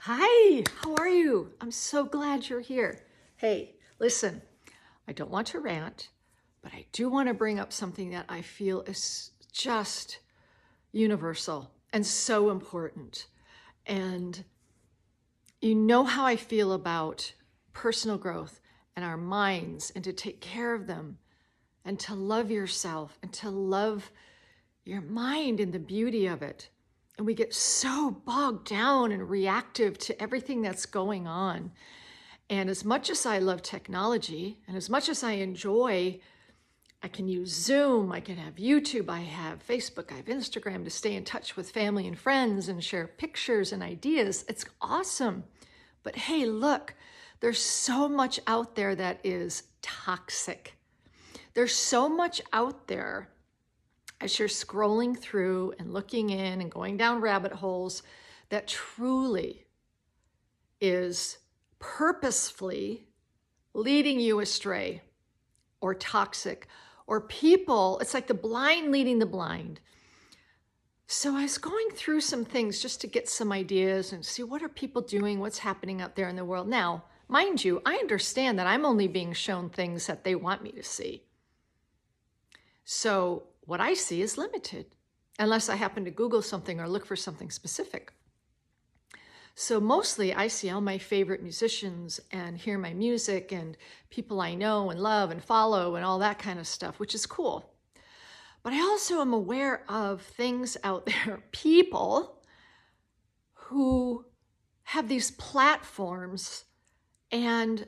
Hi, how are you? I'm so glad you're here. Hey, listen, I don't want to rant, but I do want to bring up something that I feel is just universal and so important. And you know how I feel about personal growth and our minds and to take care of them and to love yourself and to love your mind and the beauty of it. And we get so bogged down and reactive to everything that's going on. And as much as I love technology and as much as I enjoy, I can use Zoom, I can have YouTube, I have Facebook, I have Instagram to stay in touch with family and friends and share pictures and ideas. It's awesome. But hey, look, there's so much out there that is toxic. There's so much out there as you're scrolling through and looking in and going down rabbit holes that truly is purposefully leading you astray or toxic or people. It's like the blind leading the blind. So I was going through some things just to get some ideas and see what are people doing, what's happening out there in the world. Now, mind you, I understand that I'm only being shown things that they want me to see. So what I see is limited, unless I happen to Google something or look for something specific. So mostly I see all my favorite musicians and hear my music and people I know and love and follow and all that kind of stuff, which is cool. But I also am aware of things out there, people who have these platforms, and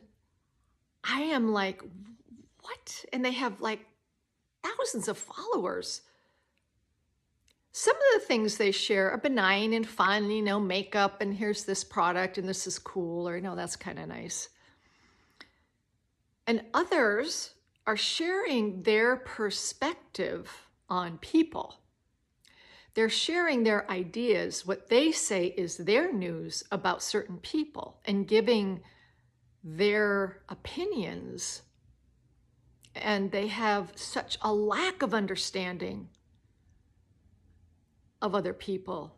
I am like, what? And they have like thousands of followers. Some of the things they share are benign and fun, makeup, and here's this product, and this is cool, or that's kind of nice. And others are sharing their perspective on people. They're sharing their ideas, what they say is their news about certain people, and giving their opinions. And they have such a lack of understanding of other people,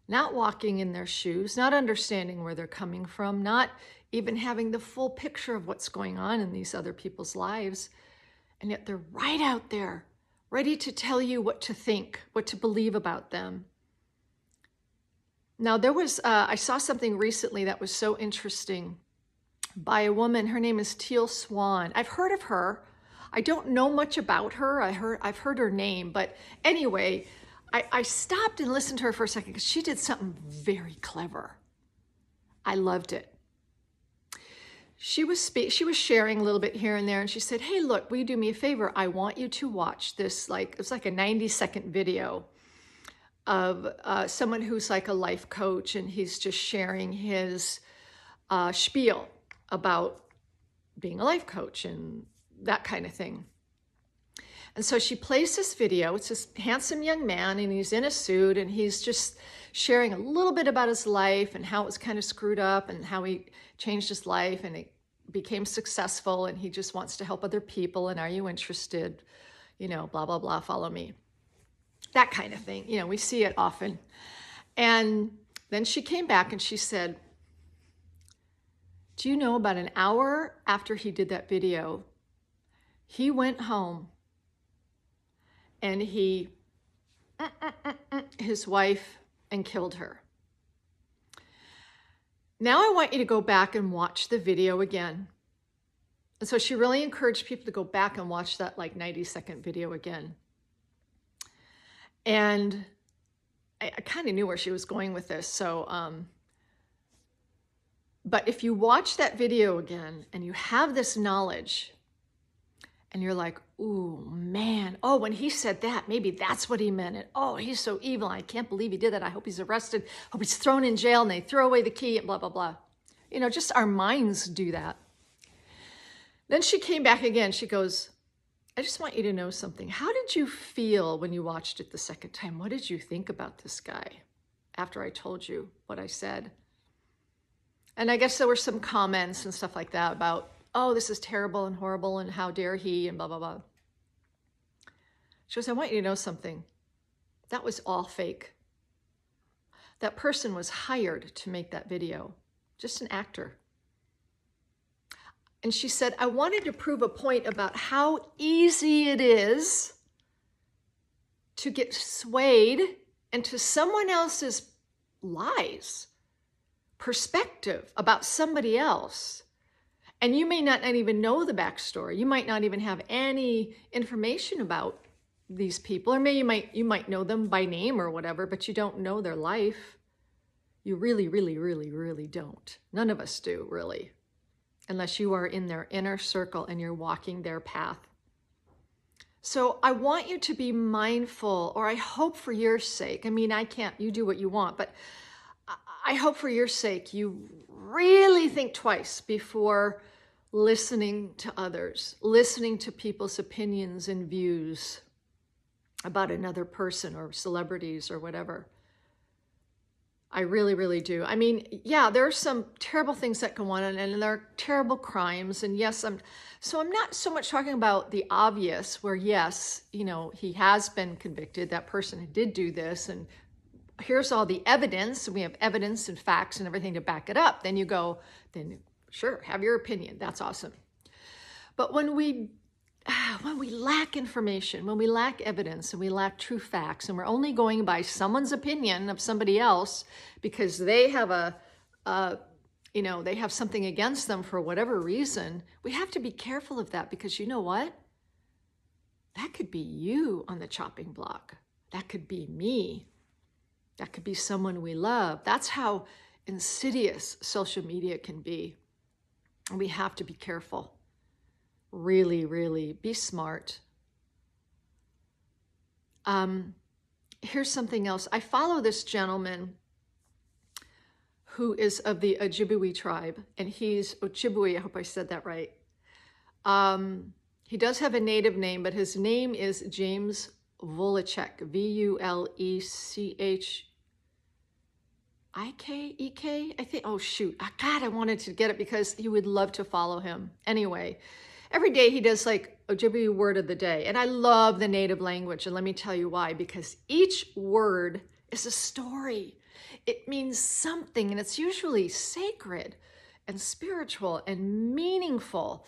not walking in their shoes, not understanding where they're coming from, not even having the full picture of what's going on in these other people's lives. And yet they're right out there, ready to tell you what to think, what to believe about them. Now, I saw something recently that was so interesting by a woman. Her name is Teal Swan. I've heard of her. I don't know much about her. I've heard her name, but anyway, I stopped and listened to her for a second because she did something very clever. I loved it. She was sharing a little bit here and there, and she said, "Hey, look, will you do me a favor? I want you to watch this. It's like a 90-second video of someone who's like a life coach, and he's just sharing his spiel about being a life coach and that kind of thing." And so she plays this video. It's this handsome young man, and he's in a suit, and he's just sharing a little bit about his life and how it was kind of screwed up and how he changed his life and it became successful, and he just wants to help other people, and are you interested? Blah, blah, blah, follow me. That kind of thing. We see it often. And then she came back and she said, "Do you know, about an hour after he did that video, he went home and he his wife and killed her. Now I want you to go back and watch the video again." And so she really encouraged people to go back and watch that 90-second video again. And I kind of knew where she was going with this. So, but if you watch that video again and you have this knowledge and you're like, "Ooh, man, oh, when he said that, maybe that's what he meant. And oh, he's so evil. I can't believe he did that. I hope he's arrested. I hope he's thrown in jail and they throw away the key and blah, blah, blah." Just our minds do that. Then she came back again. She goes, "I just want you to know something. How did you feel when you watched it the second time? What did you think about this guy after I told you what I said?" And I guess there were some comments and stuff like that about, "Oh, this is terrible and horrible and how dare he," and blah, blah, blah. She goes, "I want you to know something. That was all fake. That person was hired to make that video, just an actor. And she said, I wanted to prove a point about how easy it is to get swayed into someone else's lies, perspective about somebody else. And you may not even know the backstory. You might not even have any information about these people, or maybe you might know them by name or whatever, but you don't know their life. You really, really, really, really don't. None of us do, really, unless you are in their inner circle and you're walking their path. So I want you to be mindful, or I hope for your sake. I mean, you do what you want, but I hope for your sake, you really think twice before listening to others, listening to people's opinions and views about another person or celebrities or whatever. I really, really do. I mean, yeah, there are some terrible things that go on, and there are terrible crimes. And yes, I'm not so much talking about the obvious where, yes, he has been convicted, that person did do this, and here's all the evidence, and we have evidence and facts and everything to back it up. Then you go, then sure, have your opinion. That's awesome. But when we lack information, when we lack evidence and we lack true facts, and we're only going by someone's opinion of somebody else because they have they have something against them for whatever reason, we have to be careful of that, because you know what? That could be you on the chopping block. That could be me. That could be someone we love. That's how insidious social media can be. And we have to be careful. Really, really be smart. Here's something else. I follow this gentleman who is of the Ojibwe tribe, and he's Ojibwe. I hope I said that right. He does have a native name, but his name is James Vulecek, Vulecek, I think. Oh, shoot. God, I wanted to get it because you would love to follow him. Anyway, every day he does like Ojibwe word of the day. And I love the native language. And let me tell you why. Because each word is a story. It means something. And it's usually sacred and spiritual and meaningful.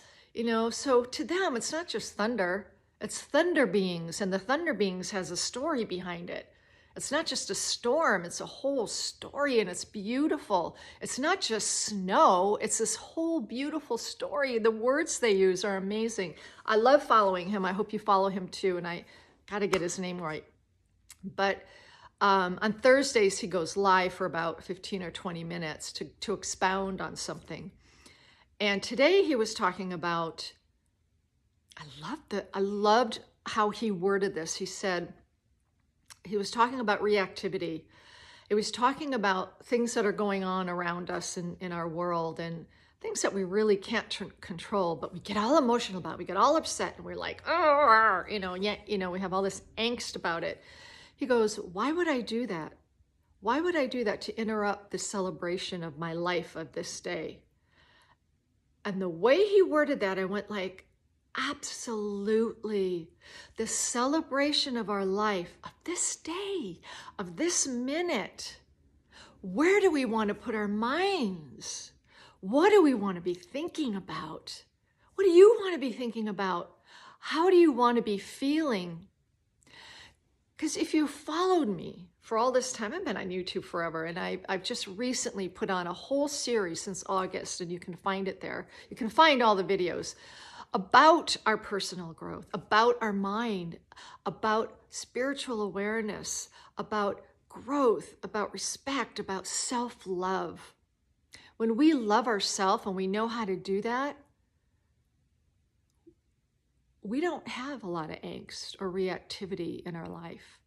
So to them, it's not just thunder. It's thunder beings. And the thunder beings has a story behind it. It's not just a storm, it's a whole story, and it's beautiful. It's not just snow, it's this whole beautiful story. The words they use are amazing. I love following him. I hope you follow him too, and I got to get his name right. But on Thursdays, he goes live for about 15 or 20 minutes to expound on something. And today he was talking about, I loved how he worded this. He was talking about reactivity. He was talking about things that are going on around us in our world, and things that we really can't control, but we get all emotional about. We get all upset, and we're like, oh, we have all this angst about it. He goes, why would I do that? Why would I do that to interrupt the celebration of my life of this day? And the way he worded that, I went like, absolutely. The celebration of our life, of this day, of this minute. Where do we want to put our minds? What do we want to be thinking about? What do you want to be thinking about? How do you want to be feeling? Because if you followed me for all this time, I've been on YouTube forever, and I've just recently put on a whole series since August, and you can find it there. You can find all the videos about our personal growth, about our mind, about spiritual awareness, about growth, about respect, about self-love. When we love ourselves and we know how to do that, we don't have a lot of angst or reactivity in our life.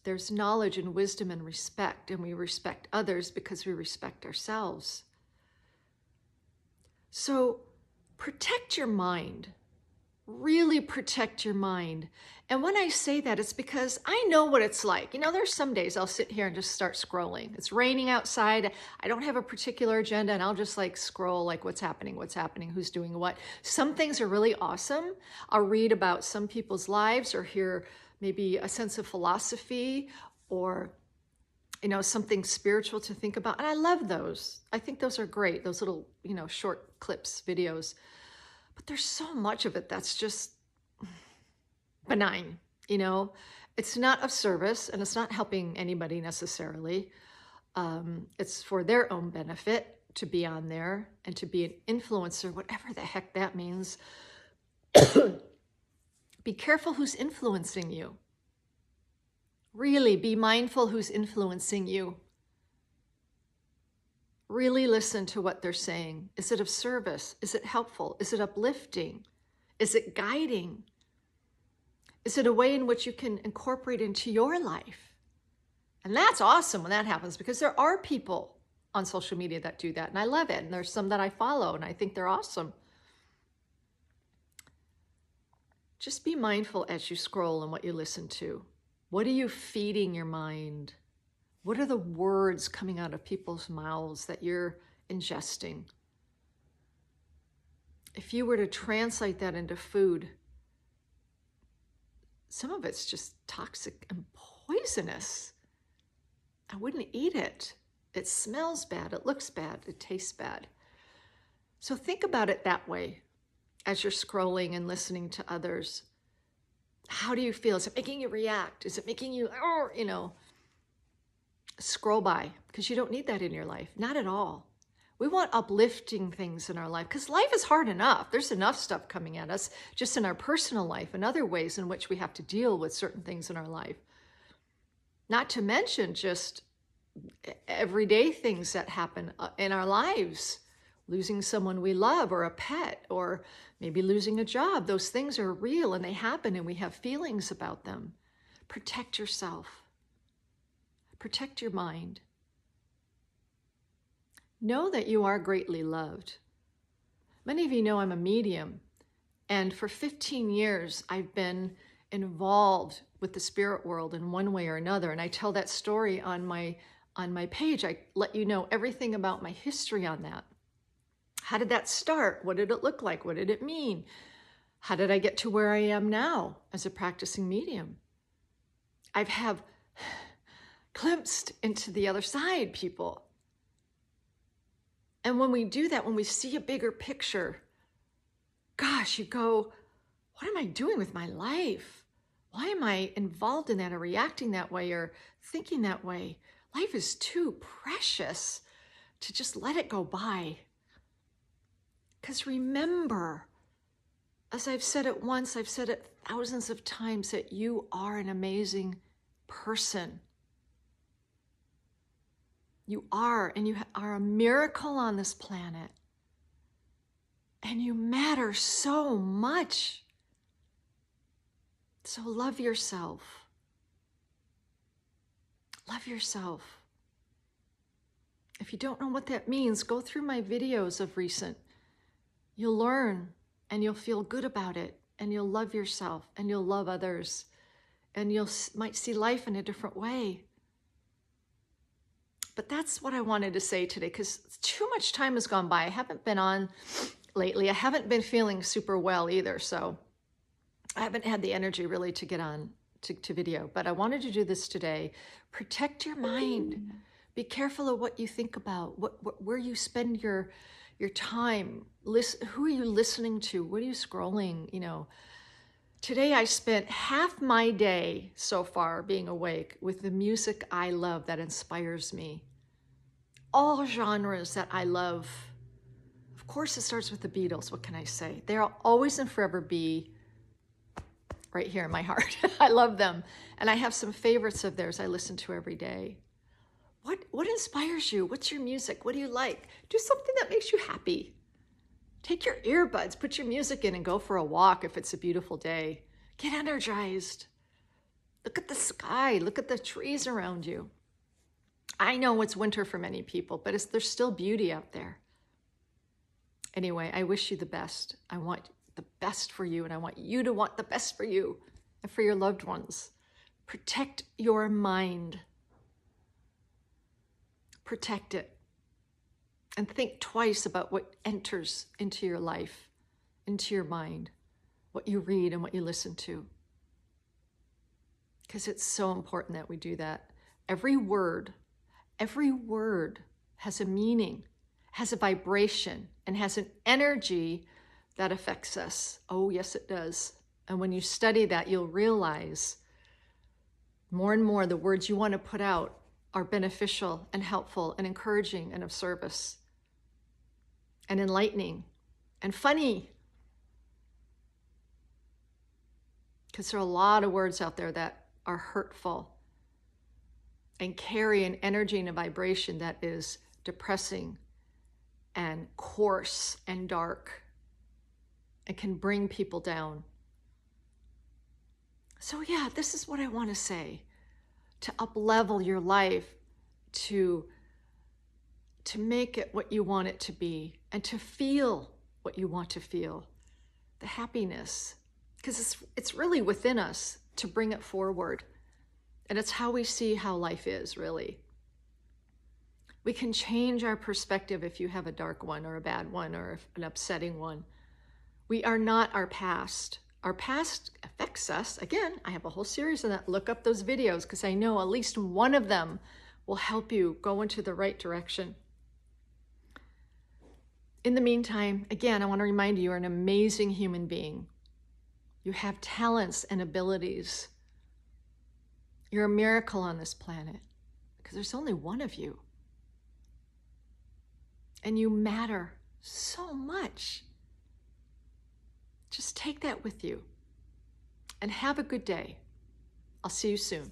There's knowledge and wisdom and respect, and we respect others because we respect ourselves. So protect your mind. Really protect your mind. And when I say that, it's because I know what it's like. There's some days I'll sit here and just start scrolling. It's raining outside. I don't have a particular agenda, and I'll just scroll what's happening, who's doing what. Some things are really awesome. I'll read about some people's lives or hear maybe a sense of philosophy or something spiritual to think about. And I love those. I think those are great, those little, short clips, videos. But there's so much of it that's just benign, It's not of service and it's not helping anybody necessarily. It's for their own benefit to be on there and to be an influencer, whatever the heck that means. Be careful who's influencing you. Really be mindful who's influencing you. Really listen to what they're saying. Is it of service? Is it helpful? Is it uplifting? Is it guiding? Is it a way in which you can incorporate into your life? And that's awesome when that happens, because there are people on social media that do that, and I love it. And there's some that I follow, and I think they're awesome. Just be mindful as you scroll and what you listen to. What are you feeding your mind? What are the words coming out of people's mouths that you're ingesting? If you were to translate that into food, some of it's just toxic and poisonous. I wouldn't eat it. It smells bad, it looks bad, it tastes bad. So think about it that way as you're scrolling and listening to others. How do you feel? Is it making you react? Is it making you, scroll by? Because you don't need that in your life. Not at all. We want uplifting things in our life, because life is hard enough. There's enough stuff coming at us just in our personal life and other ways in which we have to deal with certain things in our life. Not to mention just everyday things that happen in our lives. Losing someone we love, or a pet, or maybe losing a job. Those things are real and they happen and we have feelings about them. Protect yourself. Protect your mind. Know that you are greatly loved. Many of you know I'm a medium, and for 15 years I've been involved with the spirit world in one way or another, and I tell that story on my page. I let you know everything about my history on that. How did that start? What did it look like? What did it mean? How did I get to where I am now as a practicing medium? I've glimpsed into the other side, people. And when we do that, when we see a bigger picture, gosh, you go, what am I doing with my life? Why am I involved in that, or reacting that way, or thinking that way? Life is too precious to just let it go by. Because remember, as I've said it once, I've said it thousands of times, that you are an amazing person. You are, and you are a miracle on this planet. And you matter so much. So love yourself. Love yourself. If you don't know what that means, go through my videos of recent. You'll learn, and you'll feel good about it, and you'll love yourself, and you'll love others, and you might see life in a different way. But that's what I wanted to say today, because too much time has gone by. I haven't been on lately. I haven't been feeling super well either, so I haven't had the energy really to get on to video. But I wanted to do this today. Protect your mind. Be careful of what you think about, where you spend your time. Who are you listening to? What are you scrolling? Today I spent half my day so far being awake with the music I love that inspires me. All genres that I love. Of course, it starts with the Beatles. What can I say? They'll always and forever be right here in my heart. I love them. And I have some favorites of theirs I listen to every day. What inspires you? What's your music? What do you like? Do something that makes you happy. Take your earbuds, put your music in, and go for a walk if it's a beautiful day. Get energized. Look at the sky. Look at the trees around you. I know it's winter for many people, but there's still beauty out there. Anyway, I wish you the best. I want the best for you, and I want you to want the best for you and for your loved ones. Protect your mind. Protect it. And think twice about what enters into your life, into your mind, what you read and what you listen to. Because it's so important that we do that. Every word Every word has a meaning, has a vibration, and has an energy that affects us. Oh, yes, it does. And when you study that, you'll realize more and more the words you want to put out are beneficial and helpful and encouraging and of service and enlightening and funny. Because there are a lot of words out there that are hurtful and carry an energy and a vibration that is depressing and coarse and dark and can bring people down. So yeah, this is what I want to say, to up-level your life, to make it what you want it to be, and to feel what you want to feel, the happiness, because it's really within us to bring it forward. And it's how we see how life is, really. We can change our perspective if you have a dark one or a bad one or an upsetting one. We are not our past. Our past affects us. Again, I have a whole series on that. Look up those videos because I know at least one of them will help you go into the right direction. In the meantime, again, I want to remind you, you're an amazing human being. You have talents and abilities. You're a miracle on this planet because there's only one of you. And you matter so much. Just take that with you and have a good day. I'll see you soon.